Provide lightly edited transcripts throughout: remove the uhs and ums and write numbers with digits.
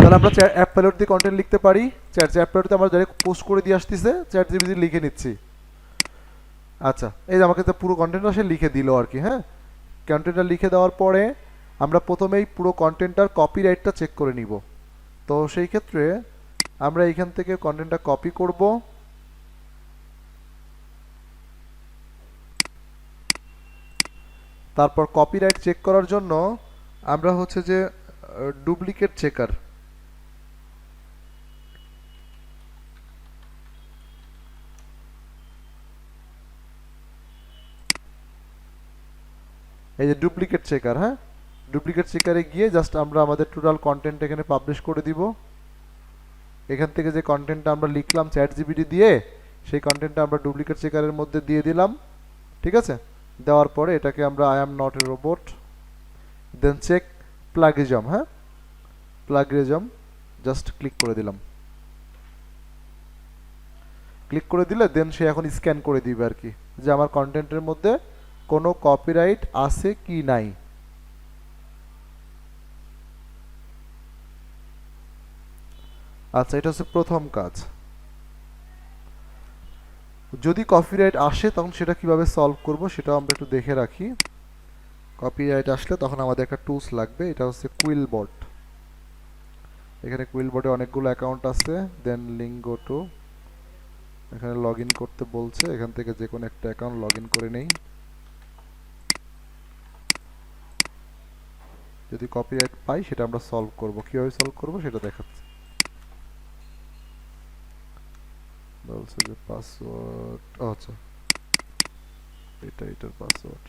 তাহলে আমরা app palette দিয়ে কন্টেন্ট লিখতে পারি। অ্যাপ প্যালেটে আমরা ডাইরেক্ট পোস্ট করে দিয়ে আসতেছে, চ্যাট জিপিটি লিখে নিচ্ছি। আচ্ছা, এই যে আমাকে তো পুরো কন্টেন্টটা সে লিখে দিল আর কি। হ্যাঁ, কন্টেন্টটা লিখে দেওয়ার পরে আমরা প্রথমেই পুরো কন্টেন্টটার কপিরাইটটা চেক করে নিব। তো সেই ক্ষেত্রে আমরা এইখান থেকে কন্টেন্টটা কপি করব, তারপর কপিরাইট চেক করার জন্য আমরা হচ্ছে যে ডুপ্লিকেট চেকার, এই যে ডুপ্লিকেট চেকার, হ্যাঁ, ডুপ্লিকেট চেকারে গিয়ে জাস্ট আমরা আমাদের টোটাল কন্টেন্ট এখানে পাবলিশ করে দিব। এখান থেকে যে কন্টেন্টটা আমরা লিখলাম চ্যাট জিপিটি দিয়ে, সেই কন্টেন্টটা আমরা ডুপ্লিকেট চেকারের মধ্যে দিয়ে দিলাম। ঠিক আছে, দেওয়ার পরে এটাকে আমরা I am not a robot, then check plagiarism, হ্যাঁ, প্লাগিজম জাস্ট ক্লিক করে দিলাম। ক্লিক করে দিলে দেন সে এখন স্ক্যান করে দিবে আর কি, যে আমার কন্টেন্টের মধ্যে কোনো কপিরাইট আছে কি নাই। আচ্ছা, এটা হচ্ছে প্রথম কাজ। যদি কপিরাইট আসে তখন সেটা কিভাবে সলভ করব সেটাও আমরা একটু দেখে রাখি। কপিরাইট আসলে তখন আমাদের একটা টুলস লাগবে, এটা হচ্ছে কুইলবট। এখানে কুইলবটে অনেকগুলো অ্যাকাউন্ট আছে, দেন লিঙ্ক গো টু, এখানে লগ ইন করতে বলছে, এখান থেকে যে কোনো একটা অ্যাকাউন্ট লগ ইন করে নেই। যদি কপিরাইট পাই সেটা আমরা সলভ করব, কিভাবে সলভ করব সেটা দেখাচ্ছি। বলছে যে পাসওয়ার্ড, আচ্ছা এটার পাসওয়ার্ড।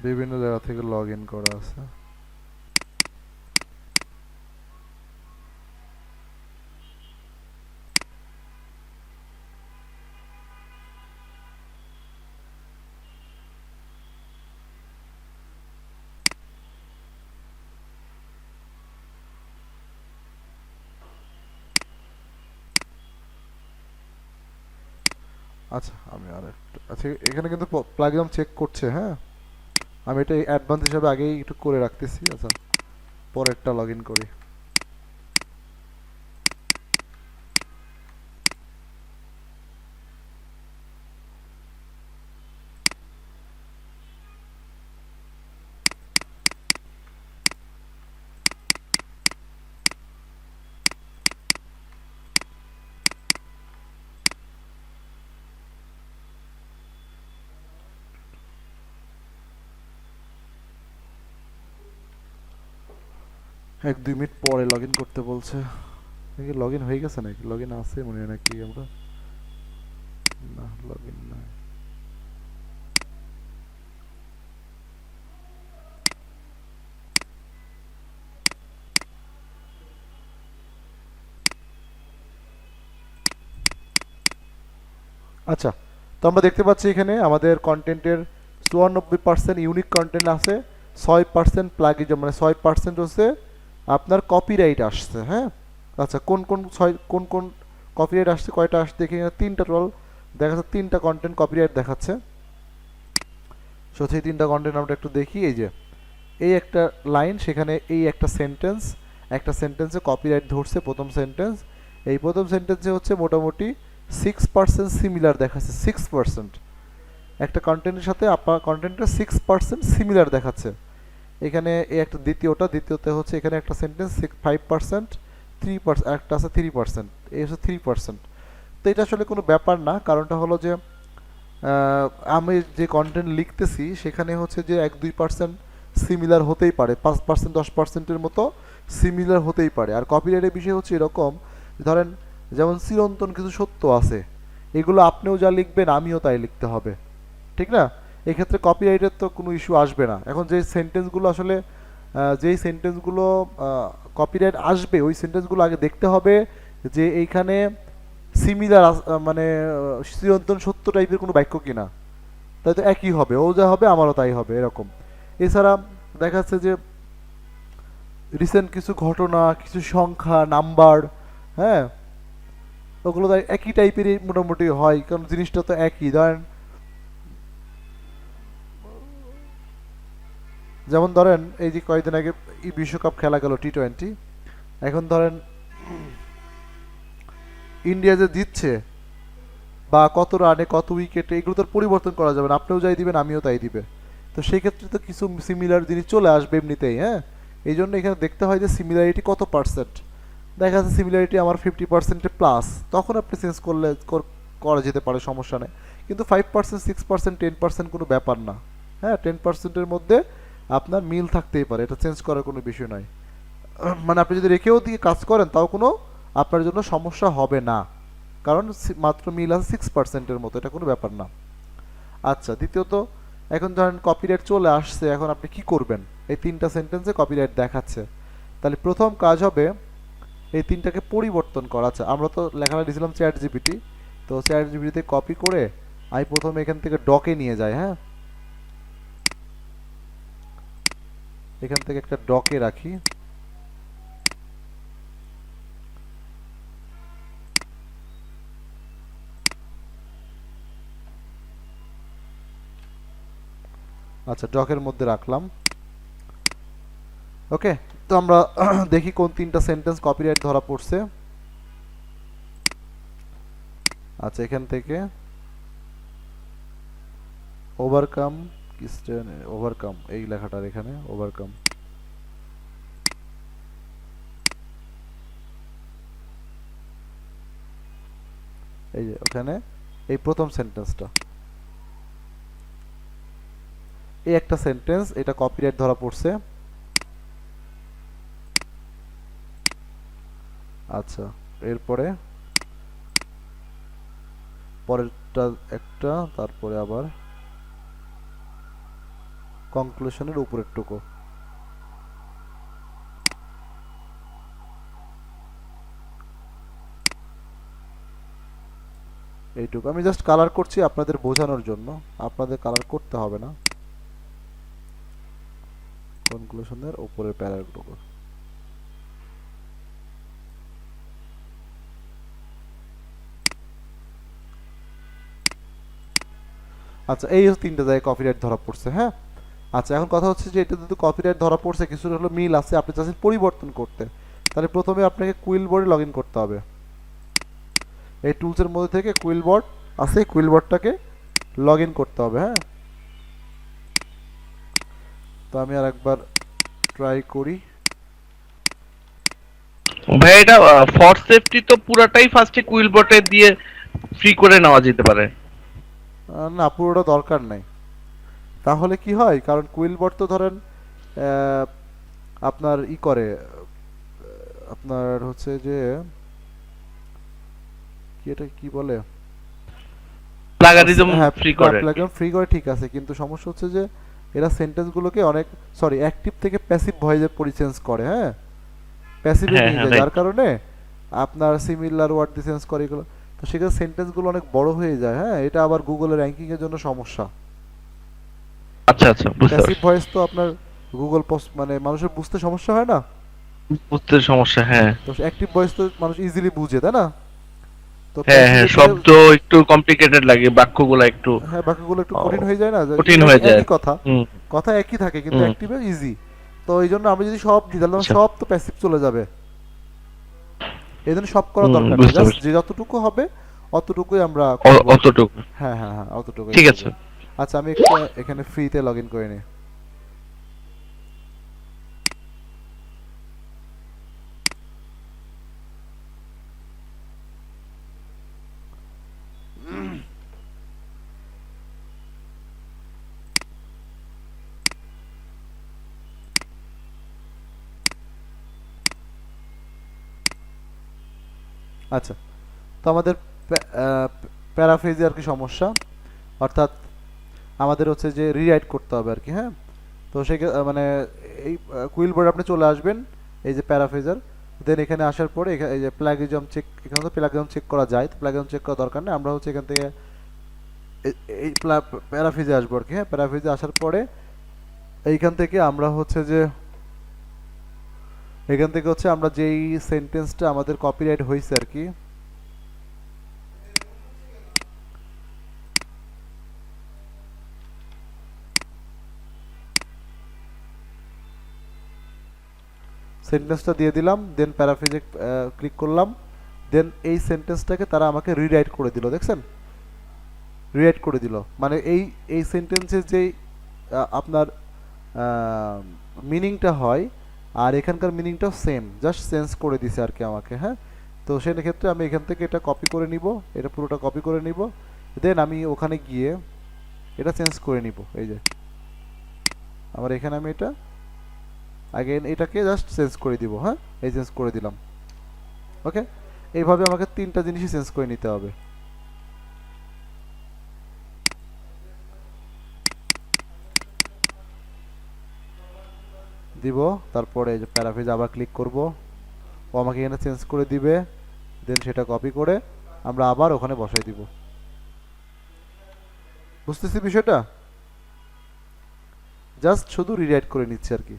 বিভিন্ন জায়গা থেকে লগ ইন করা আছে। আচ্ছা, আমি আর একটা, আচ্ছা এখানে কিন্তু প্লাগইন চেক করছে। হ্যাঁ, আমি এটা অ্যাডভান্স হিসাবে আগেই একটু করে রাখতেছি। আচ্ছা, পরেরটা লগ ইন করি। এক দুই মিনিট পরে লগ ইন করতে বলছে। নাকি লগ ইন হয়ে গেছে, নাকি লগ ইন আছে মনে হয়, নাকি আমরা, না লগ ইন না। আচ্ছা, তো আমরা দেখতে পাচ্ছি এখানে আমাদের কন্টেন্টের 94% ইউনিক কন্টেন্ট আছে, 6% প্লাগিজম, মানে 6% হচ্ছে আপনার কপিরাইট আসছে। হ্যাঁ, আচ্ছা কোন কোন কপিরাইট আসছে, কয়টা আসছে দেখি। এখানে তিনটা টোটাল দেখাচ্ছে, তিনটা কন্টেন্ট কপিরাইট দেখাচ্ছে। সো সেই তিনটা কন্টেন্ট আমরা একটু দেখি। এই যে এই একটা লাইন, সেখানে এই একটা সেন্টেন্স, একটা সেন্টেন্সে কপিরাইট ধরছে প্রথম সেন্টেন্স। এই প্রথম সেন্টেন্সে হচ্ছে মোটামুটি 6% সিমিলার দেখাচ্ছে, 6%। একটা কন্টেন্টের সাথে আপনার কন্টেন্টের 6% সিমিলার দেখাচ্ছে। এখানে এই একটা দ্বিতীয়তে হচ্ছে এখানে একটা সেন্টেন্স 5%, 3%, একটা আছে 3%, এই হচ্ছে 3%। তো এটা আসলে কোনো ব্যাপার না, কারণটা হলো যে আমি যে কন্টেন্ট লিখতেছি সেখানে হচ্ছে যে 1-2% সিমিলার হতেই পারে, 5% 10%-এর মতো সিমিলার হতেই পারে। আর কপিরাইটের বিষয় হচ্ছে এরকম, ধরেন যেমন চিরন্তন কিছু সত্য আছে, এগুলো আপনিও যা লিখবেন আমিও তাই লিখতে হবে, ঠিক না? এক্ষেত্রে কপিরাইটের তো কোনো ইস্যু আসবে না। এখন যে সেন্টেন্সগুলো আসলে যেই সেন্টেন্সগুলো কপিরাইট আসবে, ওই সেন্টেন্সগুলো আগে দেখতে হবে যে এইখানে সিমিলার, মানে চিরন্তন সত্য টাইপের কোনো বাক্য কিনা। তাই তো একই হবে, ও যা হবে আমারও তাই হবে, এরকম। এছাড়া দেখা যাচ্ছে যে রিসেন্ট কিছু ঘটনা, কিছু সংখ্যা, নাম্বার, হ্যাঁ, ওগুলো তো একই টাইপেরই মোটামুটি হয়, কারণ জিনিসটা তো একই। ধরেন যেমন ধরেন এই যে কয়েকদিন আগে বিশ্বকাপ খেলা গেল T20, এখন ধরেন ইন্ডিয়া যে জিতছে বা কত রানে কত উইকেটে এগুলো তো আর পরিবর্তন করা যাবে না, আপনিও যাই দিবেন আমিও তাই দিবে। তো সেই ক্ষেত্রে তো কিছু সিমিলার জিনিস চলে আসবে এমনিতেই, হ্যাঁ। এই জন্য এখানে দেখতে হয় যে সিমিলারিটি কত পার্সেন্ট। দেখা যাচ্ছে সিমিলারিটি আমার 50% প্লাস, তখন আপনি চেঞ্জ করলে করা যেতে পারে, সমস্যা নেই। কিন্তু 5%, 6%, 10% কোনো ব্যাপার না। হ্যাঁ, 10%-এর মধ্যে আপনার মিল থাকতেই পারে, এটা চেঞ্জ করার কোনো বিষয় নয়। মানে আপনি যদি রেখেও দিয়ে কাজ করেন তাও কোনো আপনার জন্য সমস্যা হবে না, কারণ মাত্র মিল আছে 6%-এর মতো, এটা কোনো ব্যাপার না। আচ্ছা, দ্বিতীয়ত এখন ধরেন কপিরাইট চলে আসছে, এখন আপনি কি করবেন? এই 3টা সেন্টেন্সে কপিরাইট দেখাচ্ছে, তাহলে প্রথম কাজ হবে এই 3টাকে পরিবর্তন করা। আচ্ছা, আমরা তো লেখাটা দিয়েছিলাম চ্যাট জিপিটি, তো চ্যাট জিপিটিতে কপি করে আমি প্রথমে এখান থেকে ডকে নিয়ে যাই। হ্যাঁ, এখান থেকে একটা ডকে রাখি। আচ্ছা, ডকের মধ্যে রাখলাম। ওকে, তো আমরা দেখি কোন 3টা সেন্টেন্স কপিরাইট ধরা পড়ছে। আচ্ছা, এখান থেকে ওভারকাম, ওভারকাম এই লেখাটার এখানে ওভারকাম, এই যে ওখানে এই প্রথম সেন্টেন্সটা, এই একটা সেন্টেন্স, এটা কপিরাইট ধরা পড়ছে। আচ্ছা, এরপরে পরেরটা একটা, তারপরে আবার কনক্লুশনের উপরের টুকু, এইটুকু আমি জাস্ট কালার করছি আপনাদের বোঝানোর জন্য, আপনাদের কালার করতে হবে না। কনক্লুশনের উপরের প্যারাগ্রাফটুকু। আচ্ছা, এই হচ্ছে 3টা জায়গায় কপিরাইট ধরা পড়ছে। হ্যাঁ, আচ্ছা, এখন কথা হচ্ছে যে এটা যদি কপিরাইট ধরা পড়ছে, কিছুটা হলো মিল আছে, আপনি চাচ্ছেন পরিবর্তন করতে, তাহলে প্রথমে আপনাকে কুইল বোর্ডে লগ ইন করতে হবে। এই টুলসের মধ্যে থেকে কুইল বোর্ড আছে, কুইল বোর্ডটাকে লগ ইন করতে হবে। হ্যাঁ, তো আমি আর একবার ট্রাই করি। ভাই এটা ফর সেফটি তো পুরাটাই ফার্স্টে কুইল বটে দিয়ে ফ্রি করে নেওয়া যেতে পারে। না, পুরোটা দরকার নাই। তাহলে কি হয়, কারণ কুইল বোর্ড তো ধরেন আহ, আপনার ই করে, আপনার হচ্ছে যে কি, এটা কি বলে, প্লাগারিজম হ্যাঁ, ফ্রি করে আর কি। প্লাগইন ফ্রি করে, ঠিক আছে, কিন্তু সমস্যা হচ্ছে যে এরা সেন্টেন্সগুলোকে অনেক, সরি, অ্যাক্টিভ থেকে প্যাসিভ ভয়েসে পরিচেঞ্জ করে। হ্যাঁ, প্যাসিভে হ্যাঁ নিয়ে হ্যাঁ যায়, রাইট। যার কারণে আপনার সিমিলার ওয়ার্ড দিয়ে চেঞ্জ করে এগুলো, তো সেখানে সেন্টেন্সগুলো অনেক বড় হয়ে যায়। হ্যাঁ, এটা আবার গুগলের র্যাঙ্কিংয়ের জন্য সমস্যা। আচ্ছা আচ্ছা, বুঝতে প্যাসিভ পারছি। ভয়েস তো আপনার গুগল পোস্ট মানে মানুষের বুঝতে সমস্যা হয় না, বুঝতে সমস্যা, হ্যাঁ। তো অ্যাক্টিভ ভয়েস তো মানুষ ইজিলি বুঝে, তাই না? তো হ্যাঁ হ্যাঁ, প্যাসিভে দিলে, শব্দ একটু কমপ্লিকেটেড লাগে, বাক্যগুলো একটু হ্যাঁ, বাকিগুলো একটু ও, কঠিন হয়ে যায় না, যে কঠিন একই হয়ে যায়। একই কথা, হুম কথা একই থাকে কিন্তু হুম। অ্যাক্টিভে ইজি। তো এই জন্য আমি যদি সব দিই তাহলে আমার আচ্ছা। সব তো প্যাসিভ চলে যাবে, এই জন্য সব করার দরকার নেই, বুঝতে জাস্ট পারছি। যে যতটুকু হবে অতটুকুই আমরা করব। অতটুকু। হ্যাঁ হ্যাঁ হ্যাঁ, অতটুকুই ঠিক করব। আছে। আচ্ছা, আমি একটা এখানে ফ্রিতে লগ ইন করে নিই। আচ্ছা, তো আমাদের প্যারাফ্রেজে আর কি সমস্যা, অর্থাৎ আমাদের হচ্ছে যে রিরাইট করতে হবে আর কি। হ্যাঁ, তো সেই মানে এই কুইল বোর্ড আপনি চলে আসবেন, এই যে প্যারাফ্রেজার, দেন এখানে আসার পরে এই যে প্লাগিজম চেক, এখানে তো প্লাগিজম চেক করা যায়, তো প্লাগিজম চেক করার দরকার নেই, আমরা হচ্ছে এখান থেকে এই প্যারাফ্রেজে আসবো আর কি। হ্যাঁ, প্যারাফ্রেজে আসার পরে এইখান থেকে আমরা হচ্ছে যে এখান থেকে হচ্ছে আমরা যেই সেন্টেন্সটা আমাদের কপিরাইট হয়েছে আর কি, সেন্টেন্সটা দিয়ে দিলাম, দেন প্যারাফ্রেজে ক্লিক করলাম, দেন এই সেন্টেন্সটাকে তারা আমাকে রিরাইট করে দিল, দেখছেন? রিরাইট করে দিল, মানে এই সেন্টেন্সের যেই আপনার মিনিংটা হয় আর এখানকার মিনিংটাও সেম, জাস্ট চেঞ্জ করে দিছে আর কি আমাকে, হ্যাঁ। তো সেক্ষেত্রে আমি এখান থেকে এটা কপি করে নিব, এটা পুরোটা কপি করে নিব, দেন আমি ওখানে গিয়ে এটা চেঞ্জ করে নিব। এই যে আমার এখানে আমি এটা আগেন এটাকে জাস্ট চেঞ্জ করে দিব, হ্যাঁ, এই চেঞ্জ করে দিলাম। ওকে, এইভাবে আমাকে তিনটা জিনিসই চেঞ্জ করে নিতে হবে। দিব, তারপরে এই যে প্যারাফ্রেজ আবার ক্লিক করব, ও আমাকে এখানে চেঞ্জ করে দিবে, দেন সেটা কপি করে আমরা আবার ওখানে বসাই দিব। বুঝতেছি বিষয়টা? জাস্ট শুধু রিরাইট করে নিচ্ছে আর কি।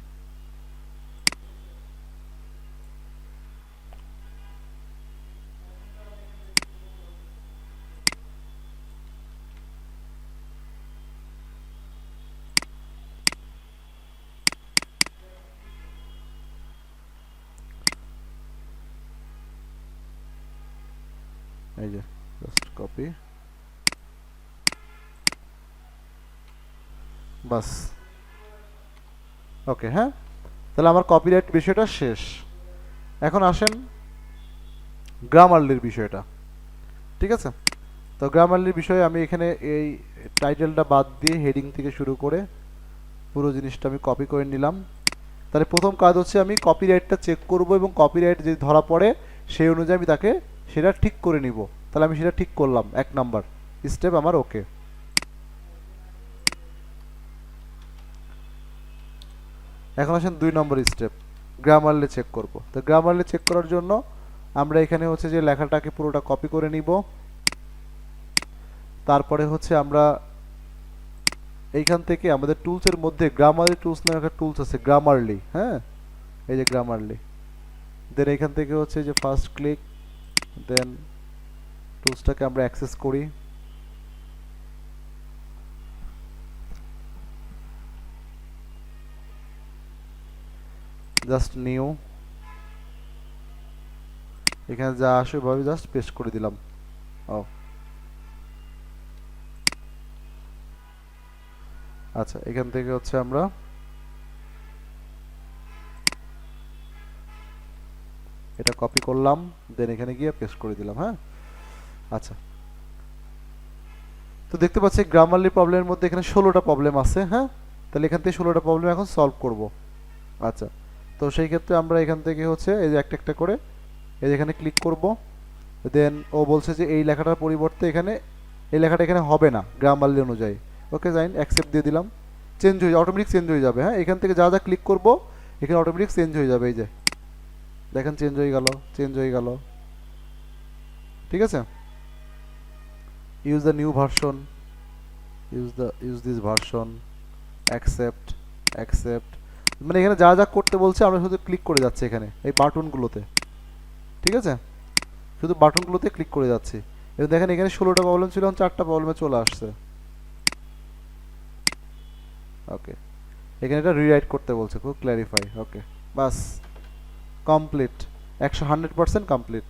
এই যে জাস্ট কপি, বাস। ওকে, হ্যাঁ, তাহলে আমার কপিরাইট বিষয়টা শেষ। এখন আসেন গ্রামারলির বিষয়টা, ঠিক আছে? তো গ্রামারলির বিষয়ে আমি এখানে এই টাইটেলটা বাদ দিয়ে হেডিং থেকে শুরু করে পুরো জিনিসটা আমি কপি করে নিলাম। তাহলে প্রথম কাজ হচ্ছে আমি কপিরাইটটা চেক করব এবং কপিরাইট যদি ধরা পড়ে সেই অনুযায়ী আমি তাকে সেটা ঠিক করে নিব। তাহলে আমি সেটা ঠিক করলাম, 1 নাম্বার স্টেপ আমার ওকে। এখন আসেন 2 নম্বর স্টেপ, গ্রামারলি চেক করব। তো গ্রামারলি চেক করার জন্য আমরা এখানে হচ্ছে যে লেখাটাকে পুরোটা কপি করে নিব, তারপরে হচ্ছে আমরা এইখান থেকে আমাদের টুলসের মধ্যে গ্রামারলি টুলস নামে একটা টুলস আছে, গ্রামারলি, হ্যাঁ, এই যে গ্রামারলি। দেন এখান থেকে হচ্ছে যে ফার্স্ট ক্লিক, দেন টুলসটাকে আমরা অ্যাক্সেস করি। জাস্ট নিউ, এখানে যা আসে ওইভাবে জাস্ট পেস্ট করে দিলাম। ও আচ্ছা, এখান থেকে হচ্ছে আমরা এটা কপি করলাম, দেন এখানে গিয়ে পেস্ট করে দিলাম, হ্যাঁ। আচ্ছা, তো দেখতে পাচ্ছি গ্রামারলি প্রবলেমের মধ্যে এখানে 16টা প্রবলেম আছে, হ্যাঁ। তাহলে এখান থেকে 16টা প্রবলেম এখন সলভ করব। আচ্ছা, তো সেই ক্ষেত্রে আমরা এখান থেকে হচ্ছে এই যে একটা একটা করে এই যে এখানে ক্লিক করব, দেন ও বলছে যে এই লেখাটার পরিবর্তে এখানে এই লেখাটা এখানে হবে না গ্রামারলি অনুযায়ী। ওকে, জাইন অ্যাকসেপ্ট দিয়ে দিলাম, চেঞ্জ হয়ে অটোমেটিক চেঞ্জ হয়ে যাবে, হ্যাঁ। এখান থেকে যা যা ক্লিক করব এখানে অটোমেটিক চেঞ্জ হয়ে যাবে, এই যে দেখেন চেঞ্জ হয়ে গেল, চেঞ্জ হয়ে গেল, ঠিক আছে। Use the new version, use this version, accept, accept, মানে এখানে যা যা করতে বলছে আমরা শুধু ক্লিক করে যাচ্ছি এখানে এই বাটনগুলোতে, ঠিক আছে, শুধু বাটনগুলোতে ক্লিক করে যাচ্ছি। এবং দেখেন এখানে 16টা প্রবলেম ছিল, 4টা প্রবলেমে চলে আসছে। ওকে, এখানে এটা রিরাইট করতে বলছে, খুব ক্ল্যারিফাই। ওকে, বাস কমপ্লিট, 100% কমপ্লিট।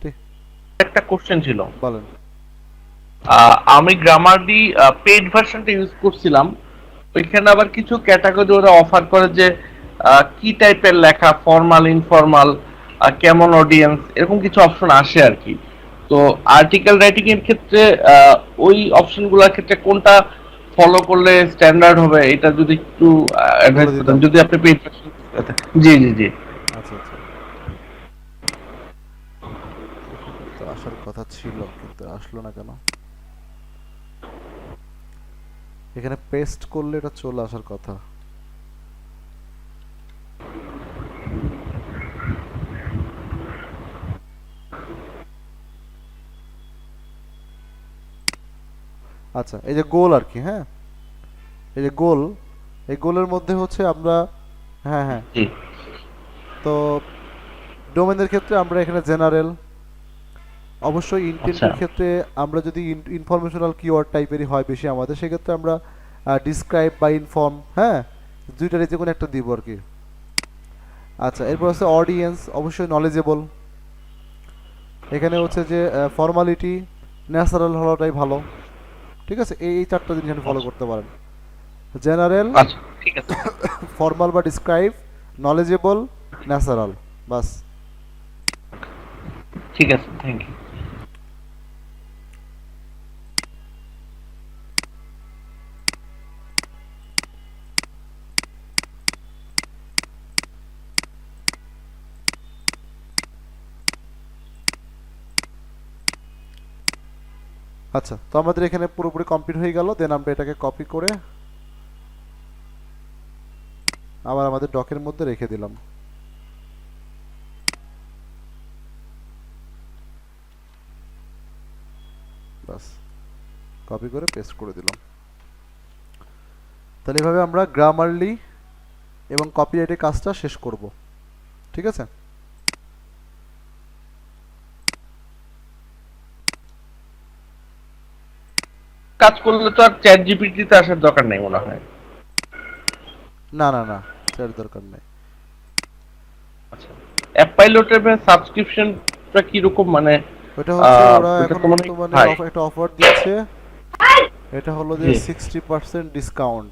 ঠিক, একটা কোশ্চেন ছিল। বলেন। আমি গ্রামারলি পেইড ভার্সনটা ইউজ করছিলাম, ওইখানে আবার কিছু ক্যাটাগরি ওরা অফার করে যে কি টাইপের লেখা, ফর্মাল, ইনফর্মাল, কেমন অডিয়েন্স, এরকম কিছু অপশন আসে আর কি। তো আর্টিকেল রাইটিং এর ক্ষেত্রে ওই অপশনগুলোর ক্ষেত্রে কোনটা ফলো করলে স্ট্যান্ডার্ড হবে, এটা যদি একটু অ্যাডভাইস বলে করতেন, দিতাম। যদি আপনি পেইড ভার্সন। জি জি জি। আচ্ছা আচ্ছা, এখানে তো আসার কথা ছিল কিন্তু আসলো না কেন? এখানে পেস্ট করলে এটা চলে আসার কথা। আচ্ছা, এই যে গোল আর কি, হ্যাঁ, এই যে গোল, এই গোলের মধ্যে হচ্ছে আমরা, হ্যাঁ হ্যাঁ, জি তো ডোমেনের ক্ষেত্রে আমরা এখানে জেনারেল, অবশ্যই আচ্ছা ইন্টেন্টের ক্ষেত্রে আমরা যদি ইনফরমেশনাল কিওয়ার্ড টাইপেরই হয় বেশি আমাদের, সেক্ষেত্রে আমরা ডিসক্রাইব বা ইনফর্ম, হ্যাঁ, দুইটার যে কোনো একটা দিব আর কি। আচ্ছা, এরপর হচ্ছে অডিয়েন্স, অবশ্যই নলেজেবল। এখানে হচ্ছে যে ফর্মালিটি, ন্যাচারাল হওয়াটাই ভালো। ঠিক আছে, এই চারটা জিনিস আপনি ফলো আচ্ছা করতে পারেন। জেনারেল, আচ্ছা ঠিক আছে। ফর্মাল বা ডিসক্রাইব, নলেজেবল, ন্যাচারাল, বাস। ঠিক আছে, থ্যাংক ইউ। আচ্ছা, তো আমাদের এখানে পুরোপুরি কমপ্লিট হয়ে গেল। দেন আমরা এটাকে কপি করে আবার আমাদের ডকের মধ্যে রেখে দিলাম। বাস, কপি করে পেস্ট করে দিলাম। তাহলে এভাবে আমরা গ্রামারলি এবং কপিরাইটের কাজটা শেষ করব। ঠিক আছে। কাজ করলে তো আর চ্যাট জিপিটিতে আসার দরকার নেই মনে হয়। না না না, সেটার দরকার নেই। আচ্ছা, অ্যাপ পাইলটের সাবস্ক্রিপশনটা কি রকম, মানে ওটা হচ্ছে ওরা ওটা এখন তো মনে হয় বর্তমানে হাই। একটা অফার দিচ্ছে। এটা হলো যে জি। 60% ডিসকাউন্ট,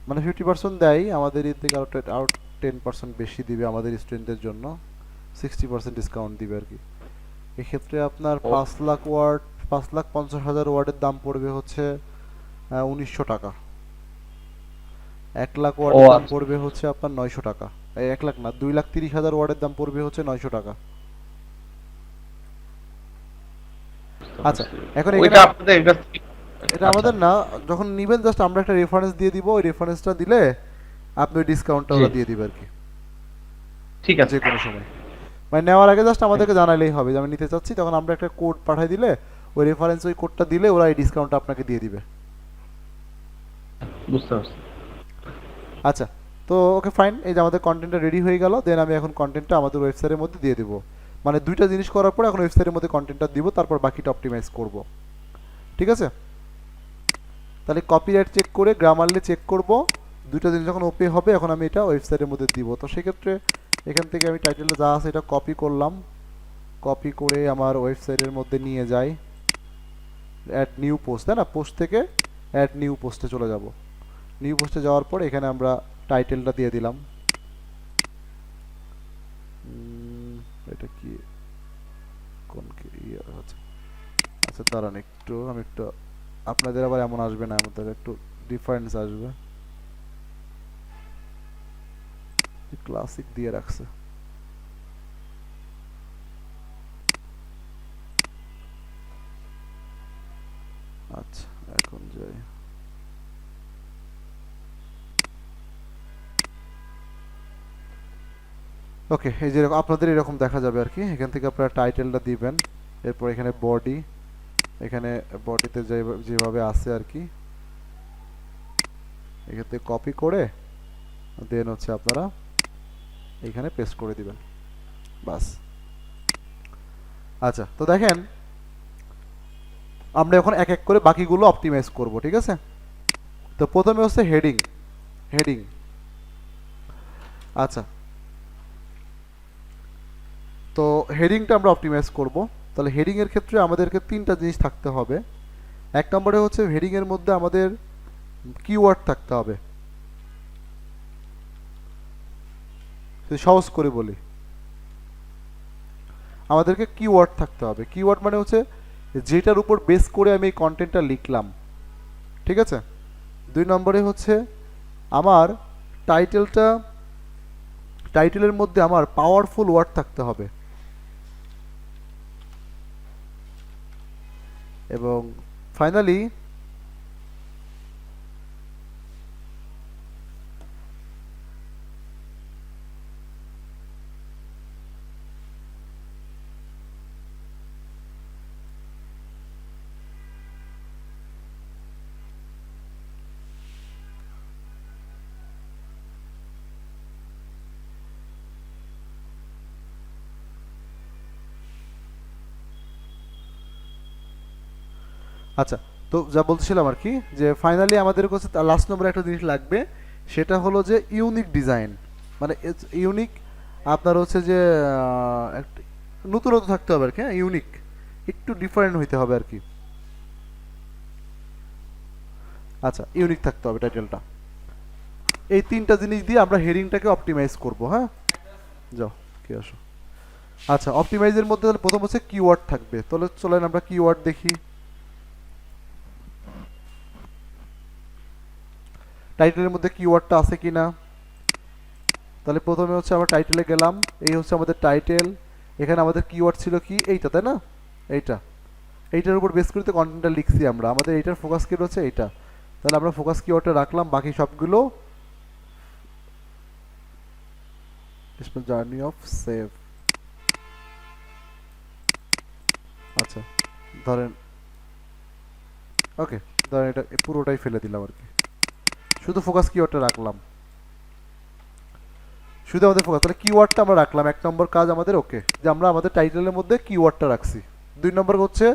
মানে 50% দেয় আমাদের এর থেকে, আরো 10% বেশি দিবে আমাদের স্টুডেন্টদের জন্য। 60% ডিসকাউন্ট দিবে আর কি। এক্ষেত্রে আপনার ও 5 লাখ ওয়ার্ড, 5,50,000 ওয়ার্ডের দাম পড়বে হচ্ছে 1900 টাকা। 1 লাখ ওয়ার্ডের দাম আচ্ছা, পড়বে হচ্ছে আপনার 900 টাকা। 1 লাখ না, 2,30,000 ওয়ার্ডের দাম পড়বে হচ্ছে 900 টাকা। বুঝতে আচ্ছা, পারছি। এখন এখানে ওইটা আপনাদের কাছ থেকে। এটা আচ্ছা আমাদের না, যখন নিবেন জাস্ট আমরা একটা রেফারেন্স দিয়ে দিব, ওই রেফারেন্সটা দিলে আপনি ওই ডিসকাউন্টটা জি, ওরা দিয়ে দিবে আর কি, ঠিক আছে। যে কোনো সময়। মানে নেওয়ার আগে জাস্ট আমাদেরকে জানালেই হবে যে আমি নিতে চাচ্ছি, তখন আমরা একটা কোড পাঠিয়ে দিলে, ওই রেফারেন্স ওই কোডটা দিলে ওরা এই ডিসকাউন্টটা আপনাকে দিয়ে দিবে। বুঝতে পারছি। আচ্ছা, তো ওকে ফাইন, এই যে আমাদের কন্টেন্টটা রেডি হয়ে গেল। দেন আমি এখন কন্টেন্টটা আমাদের ওয়েবসাইটের মধ্যে দিয়ে দেবো। মানে দুইটা জিনিস করার পর এখন ওয়েবসাইটের মধ্যে কন্টেন্টটা দিব, তারপর বাকিটা অপটিমাইজ করব। ঠিক আছে। তাহলে কপিরাইট চেক করে গ্রামারলি চেক করব, দুইটা জিনিস যখন ওপে হবে এখন আমি এটা ওয়েবসাইটের মধ্যে দিব। তো সেক্ষেত্রে এখান থেকে আমি টাইটেলটা যা আছে এটা কপি করলাম, কপি করে আমার ওয়েবসাইটের মধ্যে নিয়ে যাই। অ্যাড নিউ পোস্ট, তাই না, পোস্ট থেকে অ্যাড নিউ পোস্টে চলে যাব। নিউ পোস্টে যাওয়ার পর এখানে আমরা টাইটেলটা দিয়ে দিলাম। এটা কি, কোন কি ইয়ে আছে? আচ্ছা দাঁড়ান একটু, আমি একটু, আপনাদের আবার এমন আসবে না, আমাদের একটু ডিফারেন্স আসবে। ক্লাসিক দিয়ে রাখছে। আচ্ছা, এখন যাই। ওকে, এই যে আপনাদের এরকম দেখা যাবে আর কি। এখান থেকে আপনারা টাইটেলটা দিবেন, এরপর এখানে বডি, এখানে বডিতে যেভাবে আছে আর কি, এখান থেকে কপি করে দেন হচ্ছে আপনারা এখানে পেস্ট করে দিবেন, বাস। আচ্ছা, তো দেখেন আমরা এখন এক এক করে বাকিগুলো অপটিমাইজ করব। ঠিক আছে। তো প্রথমে হচ্ছে হেডিং। হেডিং, আচ্ছা, তো হেডিংটা আমরা অপটিমাইজ করব। তাহলে হেডিং এর ক্ষেত্রে আমাদেরকে তিনটা জিনিস থাকতে হবে। এক নম্বরে হচ্ছে হেডিং এর মধ্যে আমাদের কিওয়ার্ড থাকতে হবে। যদি সহজ করে বলি, আমাদেরকে কিওয়ার্ড থাকতে হবে। কিওয়ার্ড মানে হচ্ছে যেটার উপর বেস করে আমি এই কন্টেন্টটা লিখলাম। ঠিক আছে। দুই নম্বরে হচ্ছে আমার টাইটেলটা, টাইটেলের মধ্যে আমার পাওয়ারফুল ওয়ার্ড থাকতে হবে। এবং ফাইনালি আচ্ছা, তো যা বলছিলাম আর কি, যে ফাইনালি আমাদের কাছে লাস্ট নম্বরে একটা জিনিস লাগবে, সেটা হলো যে ইউনিক ডিজাইন। মানে ইউনিক আপনার হচ্ছে যে একটা নতুনত্ব থাকতে হবে আর কি, হ্যাঁ ইউনিক, একটু ডিফারেন্ট হইতে হবে আর কি। আচ্ছা ইউনিক থাকতে হবে টাইটেলটা। এই তিনটা জিনিস দিয়ে আমরা হেডিংটাকে অপটিমাইজ করব, হ্যাঁ যাও কি আসো। আচ্ছা অপটিমাইজের মধ্যে তাহলে প্রথম হচ্ছে কিওয়ার্ড থাকবে, তাহলে চলেন আমরা কিওয়ার্ড দেখি। টাইটেলের মধ্যে কিওয়ার্ডটা আছে কিনা। তাহলে প্রথমে হচ্ছে আমরা টাইটেলে গেলাম, এই হচ্ছে আমাদের টাইটেল। এখানে আমাদের কিওয়ার্ড ছিল কি এইটা, তাই না, এইটা, এইটার উপর বেস করে কন্টেন্টটা লিখছি আমরা, আমাদের এইটার ফোকাস কিওয়ার্ড হচ্ছে এইটা। তাহলে আমরা ফোকাস কিওয়ার্ডটা রাখলাম, বাকি সবগুলো জার্নি অফ সেভ। আচ্ছা ধরেন ওকে, ধরেন এটা পুরোটাই ফেলে দিলাম আর কি, শুধু ফোকাস কিওয়ার্ডটা রাখলাম, শুধু আমাদের ফোকাস। তাহলে কিওয়ার্ডটা আমরা রাখলাম, এক নম্বর কাজ আমাদের ওকে, যে আমরা আমাদের টাইটেলের মধ্যে কিওয়ার্ডটা রাখছি। দুই নম্বর হচ্ছে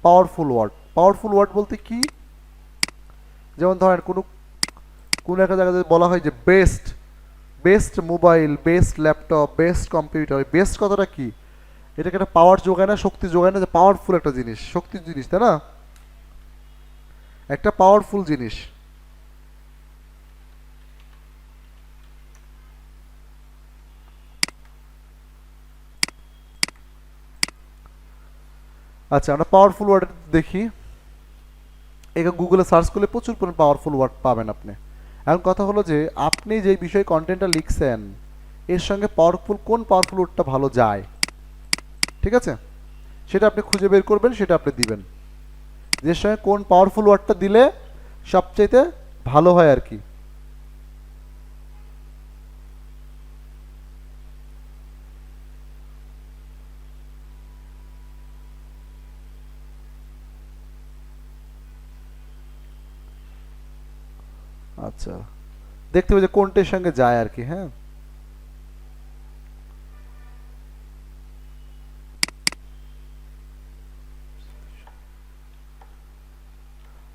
পাওয়ারফুল ওয়ার্ড। পাওয়ারফুল ওয়ার্ড বলতে কি, যেমন ধরেন কোনো কোনো একটা জায়গায় যদি বলা হয় যে best, best mobile, best laptop, best computer, best কথাটা কি, এটাকে একটা পাওয়ার যোগায় না, শক্তি যোগায় না, যে পাওয়ারফুল একটা জিনিস, শক্তির জিনিস, তাই না, একটা পাওয়ারফুল জিনিস। আচ্ছা আমরা পাওয়ারফুল ওয়ার্ড দেখি, এটা গুগলে সার্চ করলে প্রচুর পরিমাণ পাওয়ারফুল ওয়ার্ড পাবেন আপনি। এখন কথা হলো যে আপনি যে বিষয়ে কন্টেন্টটা লিখছেন এর সঙ্গে পাওয়ারফুল কোন পাওয়ারফুল ওয়ার্ডটা ভালো যায়, ঠিক আছে, সেটা আপনি খুঁজে বের করবেন, সেটা আপনি দিবেন, যে সঙ্গে কোন পাওয়ারফুল ওয়ার্ডটা দিলে সবচাইতে ভালো হয় আর কি। আচ্ছা দেখতে হবে যে কোনটার সঙ্গে যায় আর কি, হ্যাঁ।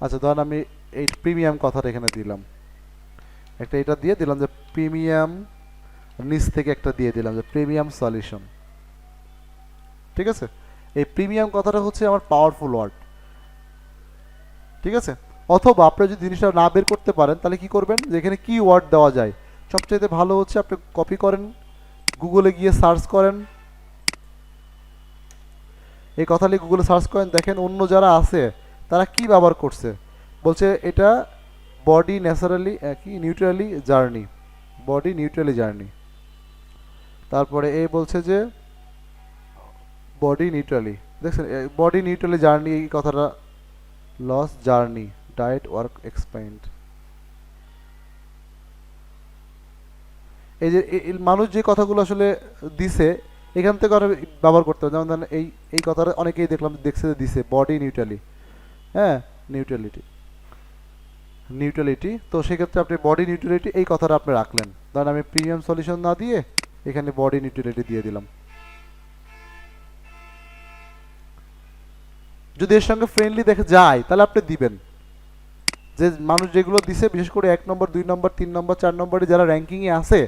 আচ্ছা ধরেন আমি এই প্রিমিয়াম কথাটা এখানে দিলাম, একটা এটা দিয়ে দিলাম যে প্রিমিয়াম, নিচ থেকে একটা দিয়ে দিলাম যে প্রিমিয়াম সলিউশন, ঠিক আছে। এই প্রিমিয়াম কথাটা হচ্ছে আমার পাওয়ারফুল ওয়ার্ড, ঠিক আছে। অথবা আপনি যদি জিনিসটা না বের করতে পারেন তাহলে কি করবেন, যে এখানে কি ওয়ার্ড দেওয়া যায়, সবচাইতে ভালো হচ্ছে আপনি কপি করেন, গুগলে গিয়ে সার্চ করেন, এই কথা লিখে গুগলে সার্চ করেন, দেখেন অন্য যারা আছে তারা কি ব্যবহার করছে। বলছে এটা বডি ন্যাচারালি কি neutrally journey, body neutrally journey. তারপরে এই বলছে যে বডি নিউট্রালি, দেখছেন বডি নিউট্রালি জার্নি, এই কথাটা loss journey diet work expand. এই যে মানুষ যে কথাগুলো আসলে দিছে এখান থেকে আরো ব্যবহার করতে হবে, যেমন ধরেন এই এই কথাটা অনেকেই দেখলাম দেখছে যে দিছে বডি নিউট্রালি, হ্যাঁ নিউট্রালিটি, নিউট্রালিটি, তো সেক্ষেত্রে আপনি বডি নিউট্রালিটি এই কথাটা আপনি রাখলেন, ধরেন আমি প্রিমিয়াম সলিউশন না দিয়ে এখানে বডি নিউট্রালিটি দিয়ে দিলাম। যদি এর সঙ্গে ফ্রেন্ডলি দেখে যায় তাহলে আপনি দিবেন, যে মানুষ যেগুলো দিছে বিশেষ করে 1 নম্বর 2 নম্বর 3 নম্বর 4 নম্বরে যারা র্যাঙ্কিংয়ে আছে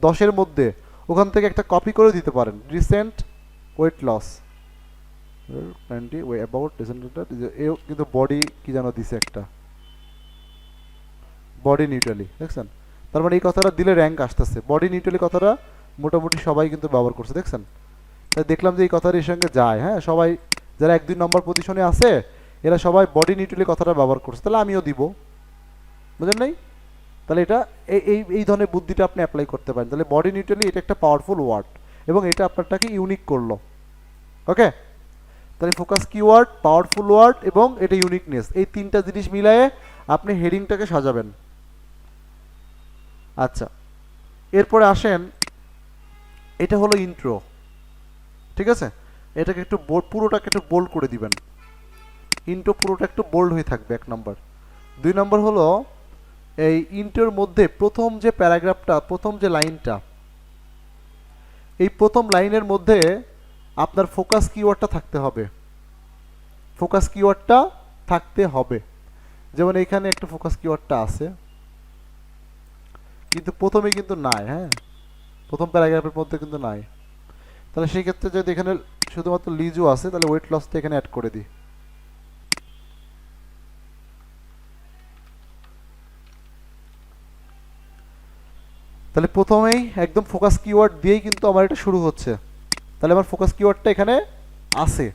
10-এর মধ্যে, ওখান থেকে একটা কপি করে দিতে পারেন, recent weight loss 90 way about recent, এও কিন্তু বডি কি যেন দিছে একটা, বডি নিউট্রালি, দেখছেন, তার মানে এই কথাটা দিলে র্যাঙ্ক আসতেছে, বডি নিউট্রালি কথাটা মোটামুটি সবাই কিন্তু ব্যবহার করছে, দেখছেন। তাই দেখলাম যে এই কথাটা এর সঙ্গে যায়, হ্যাঁ সবাই যারা 1-2 নম্বর পজিশনে আছে এরা সবাই বডি নিউট্রালি কথাটা ব্যবহার করছে, তাহলে আমিও দিব, বুঝলেন নাই। তাহলে এটা এই এই এই ধরনের বুদ্ধিটা আপনি অ্যাপ্লাই করতে পারেন, তাহলে বডি নিউট্রালি এটা একটা পাওয়ারফুল ওয়ার্ড এবং এটা আপনারটাকে ইউনিক করলো, ওকে। তাহলে ফোকাস কিওয়ার্ড, পাওয়ারফুল ওয়ার্ড এবং এটা ইউনিকনেস, এই তিনটা জিনিস মিলায়ে আপনি হেডিংটাকে সাজাবেন। আচ্ছা এরপরে আসেন, এটা হলো ইন্ট্রো, ঠিক আছে, এটাকে একটু পুরোটাকে একটু বোল্ড করে দিবেন, ইন্ট্রো পুরোটা একটু বোল্ড হয়ে থাকবে 1 নম্বর। 2 নম্বর হলো এই ইন্ট্রোর মধ্যে প্রথম যে প্যারাগ্রাফটা, প্রথম যে লাইনটা, এই প্রথম লাইনের মধ্যে আপনার ফোকাস কিওয়ার্ডটা থাকতে হবে, ফোকাস কিওয়ার্ডটা থাকতে হবে। যেমন এখানে একটা ফোকাস কিওয়ার্ডটা আছে কিন্তু প্রথমে কিন্তু নাই, হ্যাঁ প্রথম প্যারাগ্রাফের মধ্যে কিন্তু নাই। তাহলে সেই ক্ষেত্রে যদি এখানে শুধুমাত্র লিজু আছে তাহলে ওয়েট লসটা এখানে অ্যাড করে দিই। তাহলে প্রথমেই একদম ফোকাস কিওয়ার্ড দিয়েই কিন্তু আমার এটা শুরু হচ্ছে। তাহলে আমার ফোকাস কিওয়ার্ডটা এখানে আছে।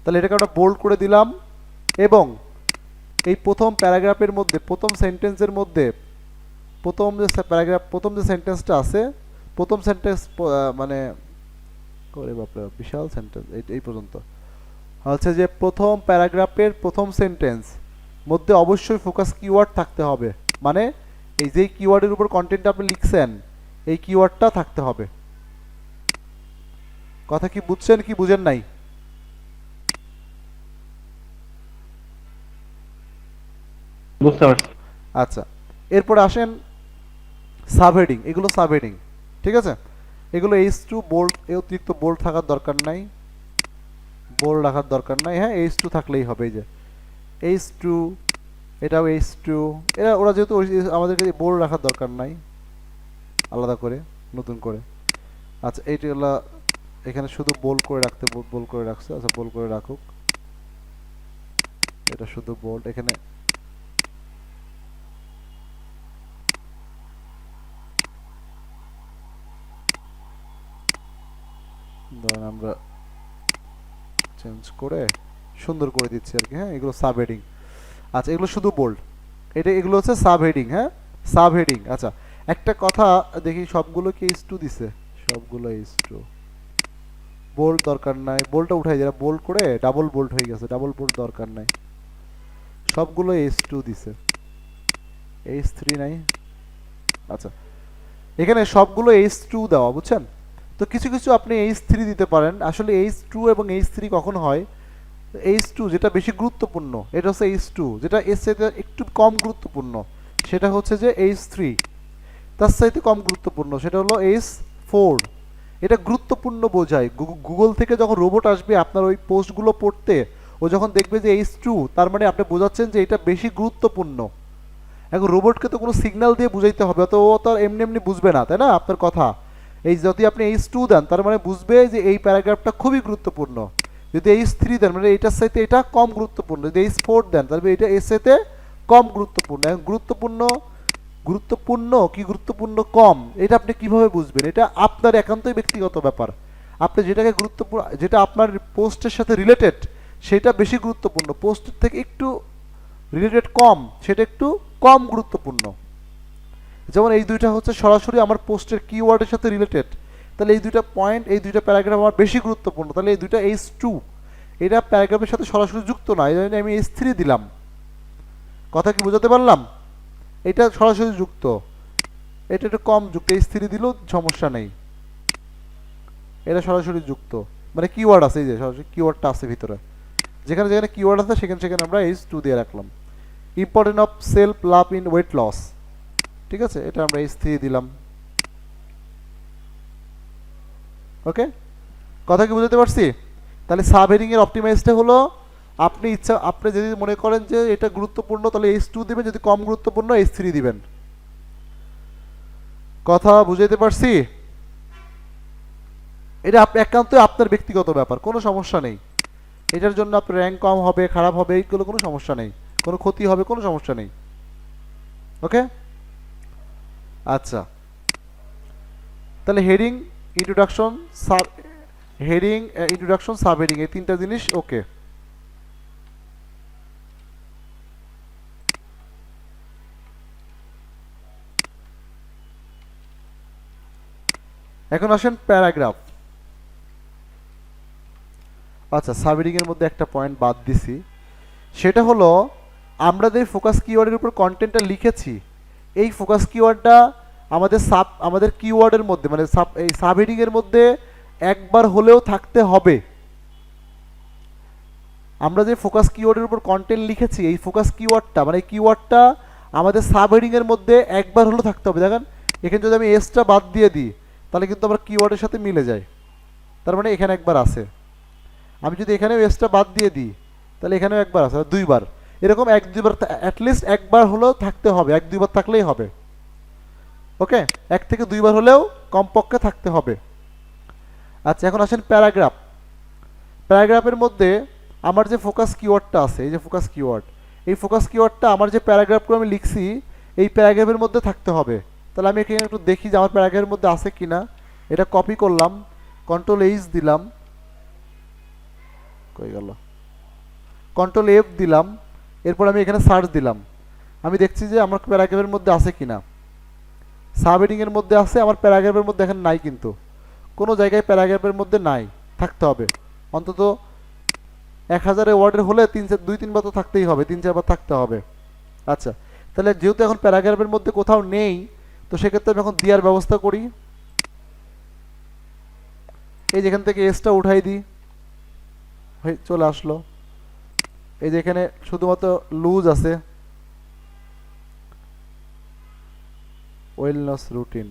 তাহলে এটাকে আমরা বোল্ড করে দিলাম এবং এই প্রথম প্যারাগ্রাফের মধ্যে প্রথম সেন্টেন্সের মধ্যে প্রথম যে প্যারাগ্রাফ প্রথম যে সেন্টেন্সটা আছে প্রথম সেন্টেন্স মানে ওরে বাপরে বিশাল সেন্টেন্স এই পর্যন্ত হচ্ছে যে প্রথম প্যারাগ্রাফের প্রথম সেন্টেন্স মধ্যে অবশ্যই ফোকাস কিওয়ার্ড থাকতে হবে। মানে এই যে কিওয়ার্ডের উপর কন্টেন্ট আপনি লিখছেন এই কিওয়ার্ডটা থাকতে হবে। কথা কি বুঝছেন কি বুঝেন নাই? বুঝতে পারছি। আচ্ছা, এরপরে আসেন সাবহেডিং। এগুলো সাবহেডিং, ঠিক আছে? এগুলো H2 বোল্ড, অতিরিক্ত বোল্ড থাকার দরকার নাই, বোল্ড রাখার দরকার নাই। হ্যাঁ, H2 থাকলেই হবে। এই যে H2, এটাও H2, এরা ওরা যেহেতু আমাদেরকে বোল্ড রাখার দরকার নাই আলাদা করে নতুন করে। আচ্ছা, এইটা হলো এখানে শুধু বোল্ড করে রাখতে বোল্ড করে রাখছে। আচ্ছা, বোল্ড করে রাখুক, এটা শুধু বোল্ড। এখানে ধরেন আমরা চেঞ্জ করে সুন্দর করে দিচ্ছি আর কি। হ্যাঁ, এগুলো সাব হেডিং। আচ্ছা, এগুলো শুধু বোল্ড, এগুলো হচ্ছে সাব হেডিং। হ্যাঁ, সাব হেডিং। আচ্ছা, একটা কথা দেখি, সবগুলো কি H2 দিছে? সবগুলো H2, বোল্ড দরকার নাই, বোল্ডটা উঠাই, যারা বোল্ড করে ডাবল বোল্ড হয়ে গেছে, ডাবল বোল্ড দরকার নাই। সবগুলো H2 দিছে, H3 নাই। আচ্ছা, এখানে সবগুলো H2 দেওয়া, বুঝছেন? তো কিছু কিছু আপনি H3 দিতে পারেন। আসলে H2 এবং H3 কখন হয়? H2 যেটা বেশি গুরুত্বপূর্ণ এটা হচ্ছে H2, যেটা এর চাইতে একটু কম গুরুত্বপূর্ণ সেটা হচ্ছে যে H3, তার চাইতে কম গুরুত্বপূর্ণ সেটা হলো H4। এটা গুরুত্বপূর্ণ বোঝায়। গুগল থেকে যখন রোবট আসবে আপনার ওই পোস্টগুলো পড়তে, ও যখন দেখবে যে H2, তার মানে আপনি বোঝাচ্ছেন যে এটা বেশি গুরুত্বপূর্ণ। এখন রোবটকে তো কোনো সিগন্যাল দিয়ে বুঝাইতে হবে, তো ও তো আর এমনি এমনি বুঝবে না, তাই না? আপনার কথা এই যদি আপনি H2 দেন তার মানে বুঝবে যে এই প্যারাগ্রাফটা খুবই গুরুত্বপূর্ণ। যদি H3 দেন মানে এটার সাথে এটা কম গুরুত্বপূর্ণ। যদি H4 দেন তাহলে এটা এর সাথে কম গুরুত্বপূর্ণ। এখন গুরুত্বপূর্ণ গুরুত্বপূর্ণ কি গুরুত্বপূর্ণ কম, এটা আপনি কিভাবে বুঝবেন? এটা আপনার একান্তই ব্যক্তিগত ব্যাপার। আপনি যেটাকে গুরুত্বপূর্ণ, যেটা আপনার পোস্টের সাথে রিলেটেড সেটা বেশি গুরুত্বপূর্ণ, পোস্টের থেকে একটু রিলেটেড কম সেটা একটু কম গুরুত্বপূর্ণ। যেমন এই দুইটা হচ্ছে সরাসরি আমার পোস্টের কিওয়ার্ডের সাথে রিলেটেড, তাহলে এই দুইটা পয়েন্ট, এই দুইটা প্যারাগ্রাফ আমার বেশি গুরুত্বপূর্ণ, তাহলে এই দুইটা H2, এটা প্যারাগ্রাফের সাথে সরাসরি যুক্ত না, এই জন্য আমি H3 দিলাম। কথা কি বোঝাতে পারলাম? এটা সরাসরি যুক্ত, এটা একটু কম যুক্ত, H3 দিলেও সমস্যা নেই। এটা সরাসরি যুক্ত, মানে কিওয়ার্ড আছে, এই যে সরাসরি কিওয়ার্ডটা আছে ভিতরে, যেখানে যেখানে কিওয়ার্ড আছে সেখানে সেখানে আমরা H2 দিয়ে রাখলাম। Important of self love in weight loss, ঠিক আছে, এটা আমরা H3 দিলাম। ওকে, কথা কি বুঝতে পারছি? তাহলে সাব হেডিং এর অপটিমাইজটা হলো আপনি যদি মনে করেন যে এটা গুরুত্বপূর্ণ তাহলে H2 দিবেন, যদি কম গুরুত্বপূর্ণ H3 দিবেন। কথা বুঝাইতে পারছি? এটা একান্তই আপনার ব্যক্তিগত ব্যাপার, কোনো সমস্যা নেই। এটার জন্য আপনার র্যাঙ্ক কম হবে, খারাপ হবে, এইগুলো কোনো সমস্যা নেই, কোনো ক্ষতি হবে, কোনো সমস্যা নেই। ওকে, আচ্ছা, তাহলে heading, introduction, heading, introduction, sub heading, এই তিনটা জিনিস ওকে। এখন আসেন প্যারাগ্রাফ। আচ্ছা, সাব হেডিং এর মধ্যে একটা পয়েন্ট বাদ দিছি, সেটা হলো আমরা যে ফোকাস কিওয়ার্ডের উপর কন্টেন্টটা লিখেছি এই ফোকাস কিওয়ার্ডটা আমাদের কিওয়ার্ডের মধ্যে মানে এই সাব হেডিং এর মধ্যে একবার হলেও থাকতে হবে। আমরা যে ফোকাস কিওয়ার্ডের উপর কন্টেন্ট লিখেছি এই ফোকাস কিওয়ার্ডটা মানে কিওয়ার্ডটা আমাদের সাব হেডিং এর মধ্যে একবার হলেও থাকতে হবে। দেখেন এখানে যদি আমি এসটা বাদ দিয়ে দিই তাহলে কিন্তু আমার কিওয়ার্ডের সাথে মিলে যায়, তার মানে এখানে একবার আছে। আমি যদি এখানেও এসটা বাদ দিয়ে দিই তাহলে এখানেও একবার আছে, দুইবার, এরকম এক দুইবার অ্যাটলিস্ট একবার হলেও থাকতে হবে, এক দুইবার থাকলেই হবে। ওকে, 1 থেকে 2 বার হলেও কমপক্ষে থাকতে হবে। আচ্ছা, এখন আসেন প্যারাগ্রাফ। প্যারাগ্রাফের মধ্যে আমার যে ফোকাস কিওয়ার্ডটা আছে, এই যে ফোকাস কিওয়ার্ড, এই ফোকাস কিওয়ার্ডটা আমার যে প্যারাগ্রাফগুলো আমি লিখছি এই প্যারাগ্রাফের মধ্যে থাকতে হবে। তাহলে আমি এখানে একটু দেখি যে আমার প্যারাগ্রাফের মধ্যে আছে কিনা। এটা কপি করলাম, কন্ট্রোল এইচ দিলাম, কই গেল, কন্ট্রোল এফ দিলাম, এরপর আমি এখানে সার্চ দিলাম। আমি দেখছি যে আমার প্যারাগ্রাফের মধ্যে আছে কিনা। সাবহেডিংয়ের মধ্যে আছে, আমার প্যারাগ্রাফের মধ্যে এখানে নাই, কিন্তু কোনো জায়গায় প্যারাগ্রাফের মধ্যে নাই, থাকতে হবে অন্তত 1000 ওয়ার্ডের হলে 2-3 বার তো থাকতেই হবে, 3-4 বার থাকতে হবে। আচ্ছা, তাহলে যেহেতু এখন প্যারাগ্রাফের মধ্যে কোথাও নেই, তো সেক্ষেত্রে আমি এখন দেওয়ার ব্যবস্থা করি। এই যেখান থেকে এসটা উঠাই দিই, চলে আসলো। এই যে এখানে শুধুমাত্র লুজ আছে, ওয়েলনেস রুটিন,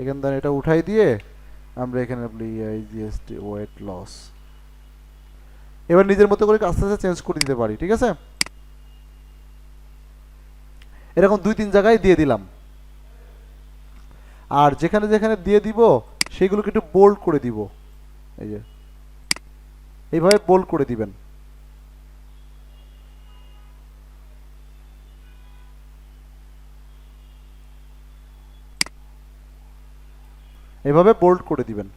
এখান থেকে এটা উঠাই দিয়ে আমরা এখানে ওয়েট লস এবার নিজের মতো করে আস্তে আস্তে চেঞ্জ করে দিতে পারি, ঠিক আছে। এরকম 2-3 জায়গায় দিয়ে দিলাম, আর যেখানে যেখানে দিয়ে দিব সেগুলোকে একটু বোল্ড করে দিব। এই যে এইভাবে বোল্ড করে দিবেন। এভাবে বোল্ড করে দিবেন,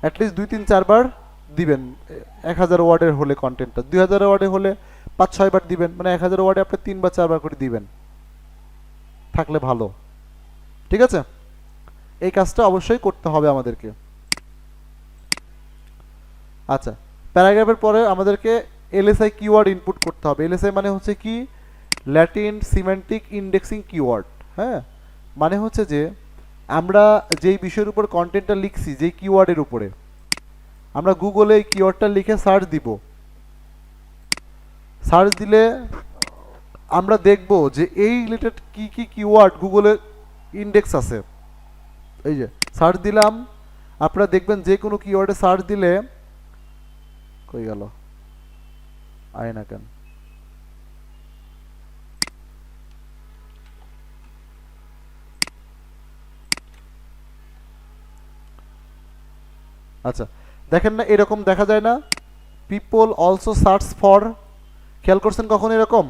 অ্যাটলিস্ট 2-3-4 বার দিবেন। 1000 ওয়ার্ডের হলে কন্টেন্টটা, 2000 ওয়ার্ডের হলে 5-6 বার দিবেন, মানে 1000 ওয়ার্ডে আপনি 3 বা 4 বার করে দিবেন, থাকলে ভালো, ঠিক আছে। এই কাজটা অবশ্যই করতে হবে আমাদেরকে। আচ্ছা, প্যারাগ্রাফের পরে আমাদেরকে এলএসআই কিওয়ার্ড ইনপুট করতে হবে। এলএসআই মানে হচ্ছে কি, ল্যাটিন সিমেন্টিক ইন্ডেক্সিং কিওয়ার্ড। হ্যাঁ, মানে হচ্ছে যে আমরা যেই বিষয়ের উপর কন্টেন্টটা লিখছি, যেই কিওয়ার্ডের উপরে, আমরা গুগলে এই কিওয়ার্ডটা লিখে সার্চ দিব। সার্চ দিলে আমরা দেখব যে এই রিলেটেড কি কি কিওয়ার্ড গুগলে ইন্ডেক্স আছে। এই যে সার্চ দিলাম, আপনারা দেখবেন যে কোনো কিওয়ার্ডে সার্চ দিলে, কই গেল, আয় না কেন, আচ্ছা দেখেন না, এরকম দেখা যায় না, পিপল অলসো সার্চ ফর, খেয়াল করছেন কখন এরকম?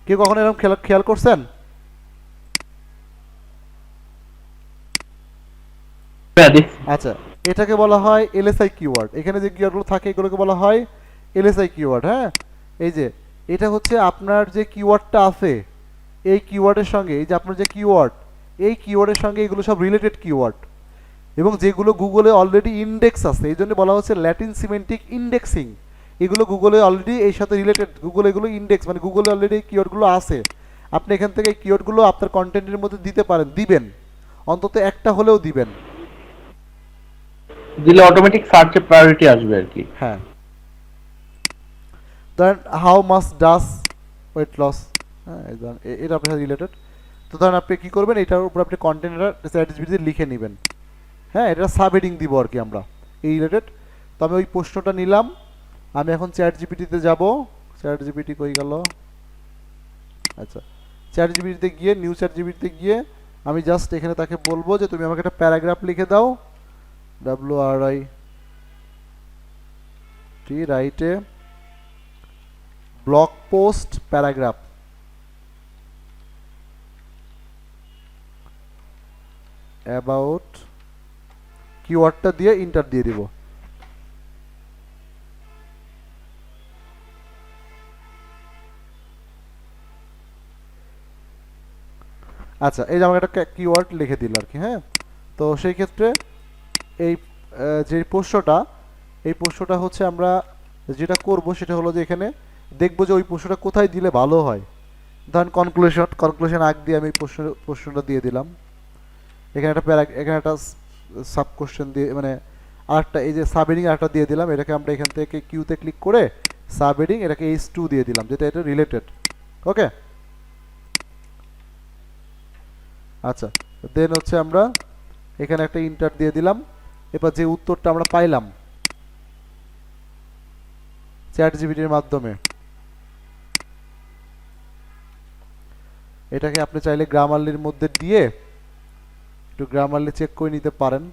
কেউ কখন এরকম খেয়াল করছেন? আচ্ছা, এটাকে বলা হয় এলএসআই কিওয়ার্ড। এখানে যে কিওয়ার্ডগুলো থাকে এগুলোকে বলা হয় এলএসআই কিওয়ার্ড। হ্যাঁ, এই যে এটা হচ্ছে আপনার যে কিওয়ার্ডটা আছে, এই কিওয়ার্ডের সঙ্গে, এই যে আপনার যে কিওয়ার্ড, এই কিওয়ার্ডের সঙ্গে এগুলো সব রিলেটেড কিওয়ার্ড, এবং যেগুলো গুগলে অলরেডি ইন্ডেক্স আছে, এই জন্য বলা হচ্ছে ল্যাটিন সিমেন্টিক ইন্ডেক্সিং। এগুলো গুগলে অলরেডি এই সাথে রিলেটেড, গুগলে এগুলো ইন্ডেক্স, মানে গুগলে অলরেডি এই কিওয়ার্ডগুলো আছে। আপনি এখান থেকে এই কিওয়ার্ডগুলো আপনার কন্টেন্টের মধ্যে দিতে পারেন, দিবেন, অন্তত একটা হলেও দিবেন, দিলে অটোমেটিক সার্চে প্রায়োরিটি আসবে আর কি। হ্যাঁ। ধরেন how mass does weight loss, হ্যাঁ, এটা আপনার সাথে রিলেটেড। তো ধরেন আপনি কী করবেন, এটার উপর আপনি কন্টেন্টটা চ্যাটজিপিটিতে লিখে নেবেন। হ্যাঁ, এটা সাবহেডিং দিব আর কি আমরা, এই রিলেটেড। তো আমি ওই প্রশ্নটা নিলাম, আমি এখন চ্যাটজিপিটিতে যাব। চ্যাটজিপিটি কই গেল? আচ্ছা, চ্যাটজিপিটিতে গিয়ে, নিউ চ্যাটজিপিটিতে গিয়ে আমি জাস্ট এখানে তাকে বলবো যে তুমি আমাকে একটা প্যারাগ্রাফ লিখে দাও, WRIT রাইটে ব্লগ পোস্ট প্যারাগ্রাফ অ্যাবাউট, কিওয়ার্ডটা দিয়ে ইন্টার দিয়ে দিব। আচ্ছা, এই যে আমাকে একটা কিওয়ার্ড লিখে দিল আর কি। হ্যাঁ, তো সেই ক্ষেত্রে এই যে প্রশ্নটা, এই প্রশ্নটা হচ্ছে আমরা যেটা করব সেটা হলো যে এখানে দেখবো যে ওই প্রশ্নটা কোথায় দিলে ভালো হয়। ধরেন কনক্লুশন আগ দিয়ে আমি প্রশ্নটা দিয়ে দিলাম। এখানে একটা এখানে একটা সাব কোশ্চেন দিয়ে, মানে আরেকটা, এই যে সাবহেডিং আরেকটা দিয়ে দিলাম। এটাকে আমরা এখান থেকে কিউতে ক্লিক করে সাবহেডিং, এটাকে H2 দিয়ে দিলাম, যেটা এটা রিলেটেড। ওকে, আচ্ছা, দেন হচ্ছে আমরা এখানে একটা ইন্টার দিয়ে দিলাম। এবার যে উত্তরটা আমরা পাইলাম চ্যাট জিপিটির মাধ্যমে, এটাকে আপনি চাইলে গ্রামারলির মধ্যে দিয়ে একটু গ্রামারলি চেক করে নিতে পারেন।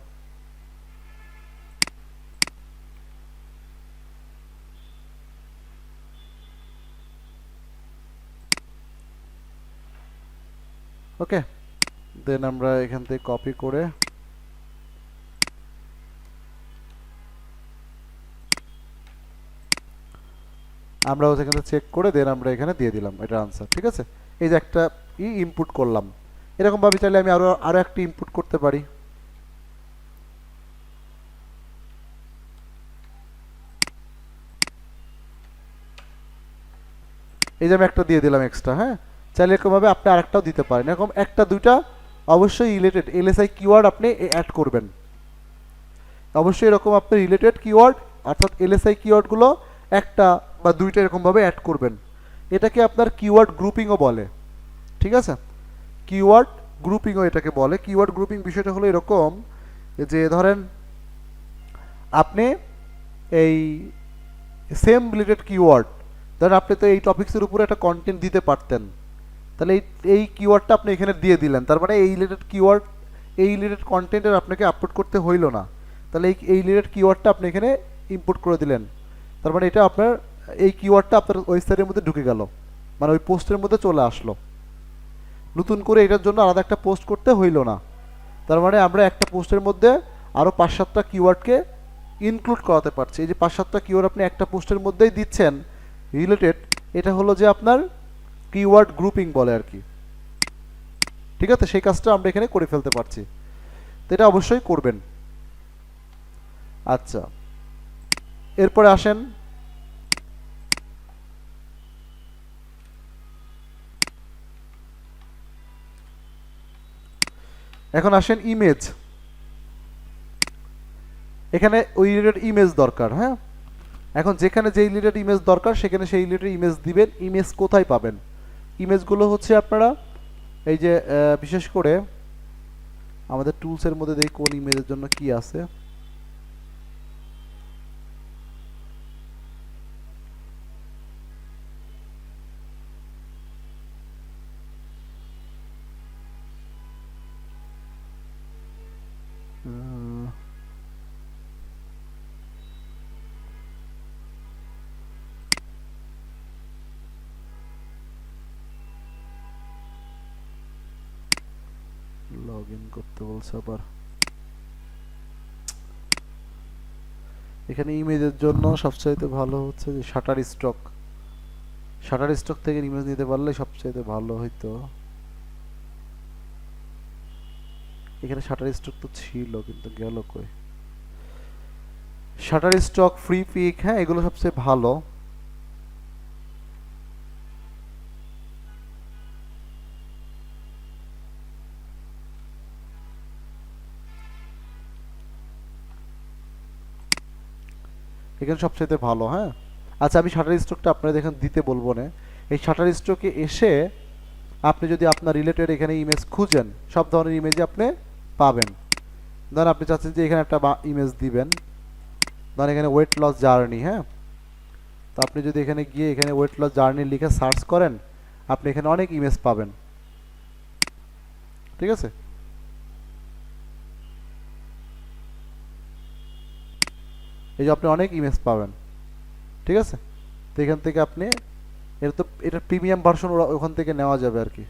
ওকে, দেন আমরা এখান থেকে কপি করে আমরা সেখান থেকে চেক করে দেন আমরা এখানে দিয়ে দিলাম এটা আনসার। ঠিক আছে, এই যে একটা ইনপুট করলাম। এরকম ভাবে চাইলে আমি আরো আরো একটা ইনপুট করতে পারি। এই যে আমি একটা দিয়ে দিলাম এক্সট্রা। হ্যাঁ, চাইলে এরকম ভাবে আপনি আরেকটাও দিতে পারেন। এরকম একটা দুইটা অবশ্যই রিলেটেড এলএসআই কিওয়ার্ড আপনি অ্যাড করবেন। অবশ্যই এরকম আপনি রিলেটেড কিওয়ার্ড অর্থাৎ এলএসআই কিওয়ার্ডগুলো একটা বা দুইটা এরকমভাবে অ্যাড করবেন। এটাকে আপনার কিওয়ার্ড গ্রুপিংও বলে। ঠিক আছে, কিওয়ার্ড গ্রুপিংও এটাকে বলে। কিওয়ার্ড গ্রুপিং বিষয়টা হলো এরকম যে ধরেন আপনি এই সেম রিলেটেড কিওয়ার্ড, ধরেন আপনি তো এই টপিক্সের উপরে একটা কন্টেন্ট দিতে পারতেন, তাহলে এই কিওয়ার্ডটা আপনি এখানে দিয়ে দিলেন, তার মানে এই রিলেটেড কিওয়ার্ড এই রিলেটেড কন্টেন্টের আপনাকে আপলোড করতে হইল না। তাহলে এই রিলেটেড কিওয়ার্ডটা আপনি এখানে ইম্পোর্ট করে দিলেন, তার মানে এটা আপনার এই কিওয়ার্ডটা আপনার ওয়েবসাইটের মধ্যে ঢুকে গেল, মানে ওই পোস্টের মধ্যে চলে আসলো। নতুন করে এটার জন্য আলাদা একটা পোস্ট করতে হইল না। তার মানে আমরা একটা পোস্টের মধ্যে আরও 5-7টা কিওয়ার্ডকে ইনক্লুড করাতে পারছি। এই যে 5-7টা কিওয়ার্ড আপনি একটা পোস্টের মধ্যেই দিচ্ছেন রিলেটেড, এটা হলো যে আপনার কিওয়ার্ড গ্রুপিং বলে আর কি। ঠিক আছে, সেই কাজটা আমরা এখানে করে ফেলতে পারছি, তো এটা অবশ্যই করবেন। আচ্ছা, এরপরে আসেন এখন আসেন ইমেজ। এখানে ওই রিলেটেড ইমেজ দরকার। হ্যাঁ, এখন যেখানে যেই রিলেটেড ইমেজ দরকার সেখানে সেই রিলেটেড ইমেজ দিবেন। ইমেজ কোথায় পাবেন? ইমেজগুলো হচ্ছে আপনারা এই যে বিশেষ করে আমাদের টুলসের মধ্যে দেখি কোন ইমেজের জন্য কি আছে। লগ ইন করতে বলছে আবার। এখানে ইমেজের জন্য সবচাইতে ভালো হচ্ছে যে শাটার স্টক। শাটার স্টক থেকে ইমেজ নিতে পারলে সবচাইতে ভালো হইতো। এখানে শাটার স্টক তো ছিল কিন্তু গেল কই? শাটার স্টক, ফ্রি পিক, হ্যাঁ এগুলো সবচেয়ে ভালো। এখানে সবচাইতে ভালো। হ্যাঁ, আচ্ছা আমি শাটার স্টকটা আপনাদের এখানে দিতে বলবো না। এই শাটার স্টকে এসে আপনি যদি আপনার রিলেটেড এখানে ইমেজ খুঁজেন, সব ধরনের ইমেজই আপনি পাবেন। ধরেন আপনি চাচ্ছেন যে এখানে একটা ইমেজ দিবেন, ধরেন এখানে ওয়েট লস জার্নি। হ্যাঁ, তো আপনি যদি এখানে গিয়ে এখানে ওয়েট লস জার্নি লিখে সার্চ করেন, আপনি এখানে অনেক ইমেজ পাবেন। ঠিক আছে, এই যে আপনি অনেক ইমেজ পাবেন। ঠিক আছে, তো এখান থেকে আপনি এটা প্রিমিয়াম ভার্সন ওখান থেকে নেওয়া যাবে আর কি।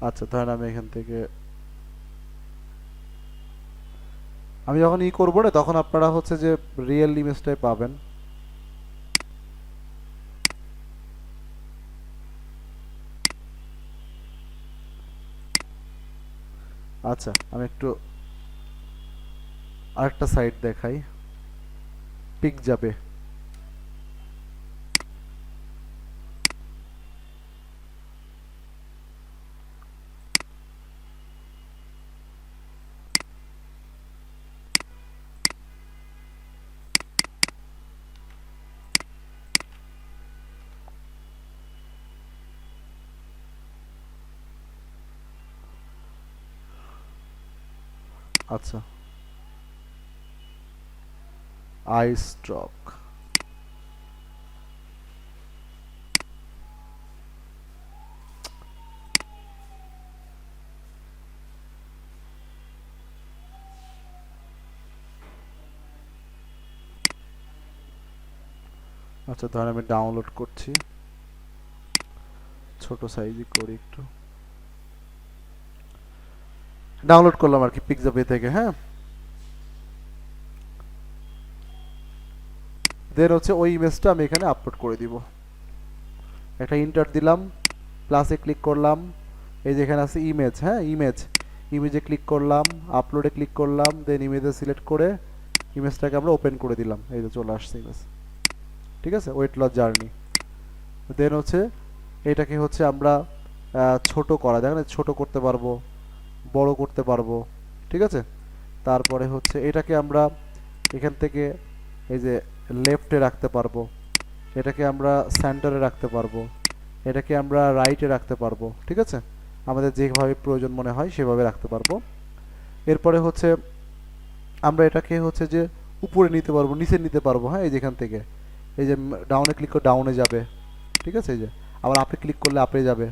আচ্ছা ধরেন আমি এখান থেকে আমি যখন করবো না তখন আপনারা হচ্ছে যে রিয়েল ইমেজটাই পাবেন। আচ্ছা আমি একটু আরেকটা সাইট দেখাই, পিক যাবে। আচ্ছা আইস্টক, আচ্ছা ধরেন আমি ডাউনলোড করছি, ছোট সাইজই করি একটু, ডাউনলোড করলাম আর কি পিকজাপে থেকে। হ্যাঁ, দেন হচ্ছে ওই ইমেজটা আমি এখানে আপলোড করে দিব। একটা ইন্টার দিলাম, প্লাসে ক্লিক করলাম, এই যে এখানে আছে ইমেজ। হ্যাঁ, ইমেজে ক্লিক করলাম, আপলোডে ক্লিক করলাম, দেন ইমেজে সিলেক্ট করে ইমেজটাকে আমরা ওপেন করে দিলাম। এই যে চলে আসছে ইমেজ। ঠিক আছে, ওয়েট লস জার্নি। দেন হচ্ছে এটাকে হচ্ছে আমরা ছোট করা, দেখেন ছোট করতে পারবো, বড় করতে পারবো। ঠিক আছে, তারপরে হচ্ছে এটাকে আমরা এখান থেকে এই যে লেফটে রাখতে পারবো, এটাকে আমরা সেন্টারে রাখতে পারবো, এটাকে আমরা রাইটে রাখতে পারবো। ঠিক আছে, আমাদের যেভাবে প্রয়োজন মনে হয় সেভাবে রাখতে পারবো। এরপরে হচ্ছে আমরা এটাকে হচ্ছে যে উপরে নিতে পারবো, নিচে নিতে পারবো। হ্যাঁ, এই যেখান থেকে এই যে ডাউনে ক্লিক করে ডাউনে যাবে। ঠিক আছে, এই যে আবার আপে ক্লিক করলে আপে যাবে।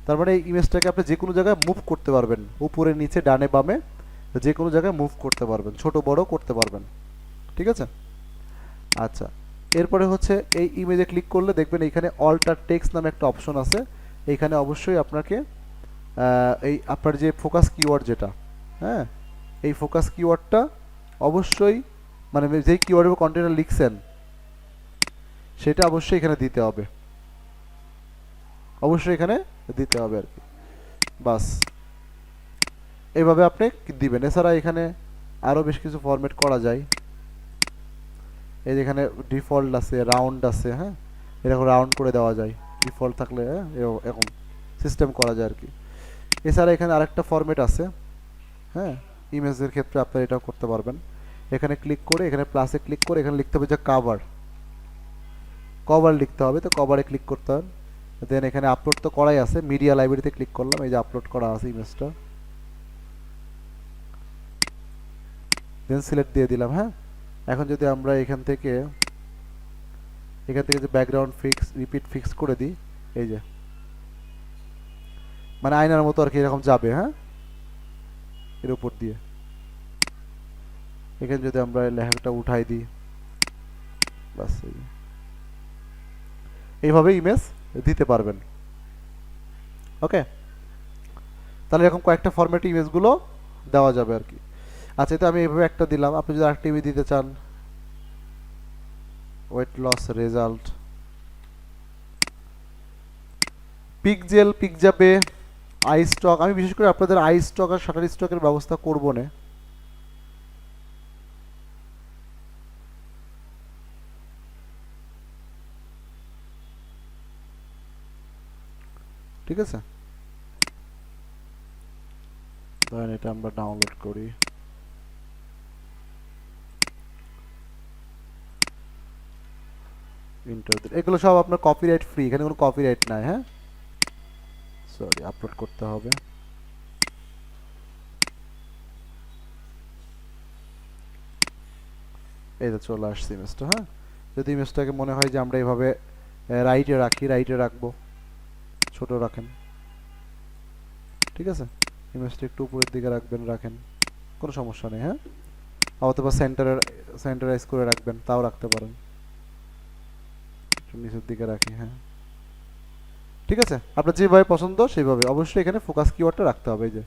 তার মানে এই ইমেজটাকে আপনি যে কোনো জায়গায় মুভ করতে পারবেন, উপরে নিচে ডানে বামে যে কোনো জায়গায় মুভ করতে পারবেন, ছোট বড় করতে পারবেন। ঠিক আছে, আচ্ছা এরপরে হচ্ছে এই ইমেজে ক্লিক করলে দেখবেন এইখানে অল্টার টেক্সট নামে একটা অপশন আছে। এইখানে অবশ্যই আপনাকে এই আপনার যে ফোকাস কিওয়ার্ড যেটা, হ্যাঁ এই ফোকাস কিওয়ার্ডটা অবশ্যই মানে যেই কিওয়ার্ডের কন্টেনার লিখছেন সেটা অবশ্যই এখানে দিতে হবে, অবশ্যই এখানে দিতে হবে আর কি। বাস এইভাবে আপনি দিবেন। এছাড়া এখানে আরও বেশ কিছু ফরম্যাট করা যায়। এই যেখানে ডিফল্ট আছে, রাউন্ড আছে। হ্যাঁ, এরকম রাউন্ড করে দেওয়া যায়, ডিফল্ট থাকলে এরকম সিস্টেম করা যায় আর কি। এছাড়া এখানে আরেকটা ফরম্যাট আছে। হ্যাঁ, ইমেজের ক্ষেত্রে আপনারা এটাও করতে পারবেন। এখানে ক্লিক করে এখানে প্লাসে ক্লিক করে এখানে লিখতে হবে যে কভার, কভার লিখতে হবে। তো কভারে ক্লিক করতে হবে। দেন এখানে আপলোড তো করাই আছে, মিডিয়া লাইব্রেরিতে ক্লিক করলাম, এই যে আপলোড করা আছে ইমেজটা, দেন সিলেক্ট দিয়ে দিলাম। হ্যাঁ, এখন যদি আমরা এখান থেকে যে ব্যাকগ্রাউন্ড ফিক্স রিপিট ফিক্স করে দিই, এই যে মানে আয়নার মতো আর কি এরকম যাবে। হ্যাঁ, এর উপর দিয়ে এখানে যদি আমরা লেখাটা উঠাই দিই, বাস এইভাবে ইমেজ দিতে পারবেন। ওকে, তাহলে এরকম কয়েকটা ফরম্যাটে ইমেজগুলো দেওয়া যাবে আর কি। আচ্ছা, তো আমি এইভাবে একটা দিলাম। আপনি যদি আরেকটা ইমেজ দিতে চান, weight loss result, Pexels, Pixabay, iStock. আমি বিশেষ করে আপনাদের আই স্টক আর শাটার স্টকের ব্যবস্থা করব না। ঠিক আছে, ধরেন এটা আমরা ডাউনলোড করি। এগুলো সব আপনার কপিরাইট ফ্রি, এখানে কোনো কপিরাইট নাই। হ্যাঁ, সরি, আপলোড করতে হবে। এই তো চলে আসছে ইমেজটা। হ্যাঁ, যদি ইমেজটাকে মনে হয় যে আমরা এইভাবে রাইটে রাখি, রাইটে রাখবো, ছোট রাখেন। ঠিক আছে, ইমেজটা একটু উপরের দিকে রাখবেন, রাখেন, কোনো সমস্যা নেই। হ্যাঁ, অথবা সেন্টারাইজ করে রাখবেন, তাও রাখতে পারেন। একটু নিচের দিকে রাখি। হ্যাঁ, ঠিক আছে, আপনার যেভাবে পছন্দ সেইভাবে। অবশ্যই এখানে ফোকাস কিওয়ার্ডটা রাখতে হবে, এই যে।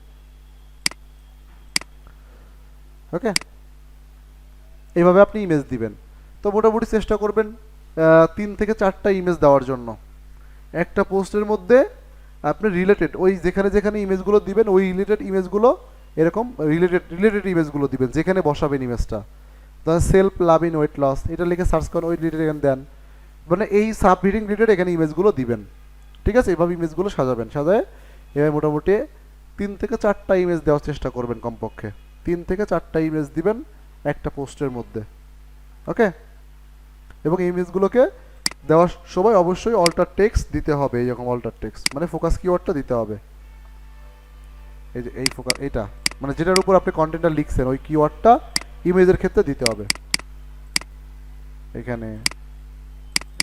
ওকে, এইভাবে আপনি ইমেজ দিবেন। তো মোটামুটি চেষ্টা করবেন 3 থেকে 4টা ইমেজ দেওয়ার জন্য। একটা পোস্টের মধ্যে আপনি রিলেটেড ওই যেখানে যেখানে ইমেজগুলো দিবেন ওই রিলেটেড ইমেজগুলো এরকম রিলেটেড ইমেজগুলো দিবেন যেখানে বসাবেন ইমেজটা। ধরেন self love in weight loss এটা লিখে সার্চ করেন, ওই রিলেটেড এখানে দেন, মানে এই সাব রিডিং রিলেটেড এখানে ইমেজগুলো দিবেন। ঠিক আছে, এভাবে ইমেজগুলো সাজাবেন, সাজায় এভাবে মোটামুটি 3 থেকে 4টা ইমেজ দেওয়ার চেষ্টা করবেন কমপক্ষে। 3 থেকে 4টা ইমেজ দিবেন একটা পোস্টের মধ্যে। ওকে, এবং এই ইমেজগুলোকে দেওয়ার সময় অবশ্যই অল্টার টেক্সট দিতে হবে, এইরকম অল্টার টেক্সট মানে ফোকাস কিওয়ার্ডটা দিতে হবে। এই যে এই ফোকাস এটা মানে যেটার উপর আপনি কন্টেন্টটা লিখছেন ওই কিওয়ার্ডটা ইমেজের ক্ষেত্রে দিতে হবে। এখানে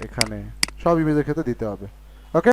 এখানে সব ইমেজের ক্ষেত্রে দিতে হবে।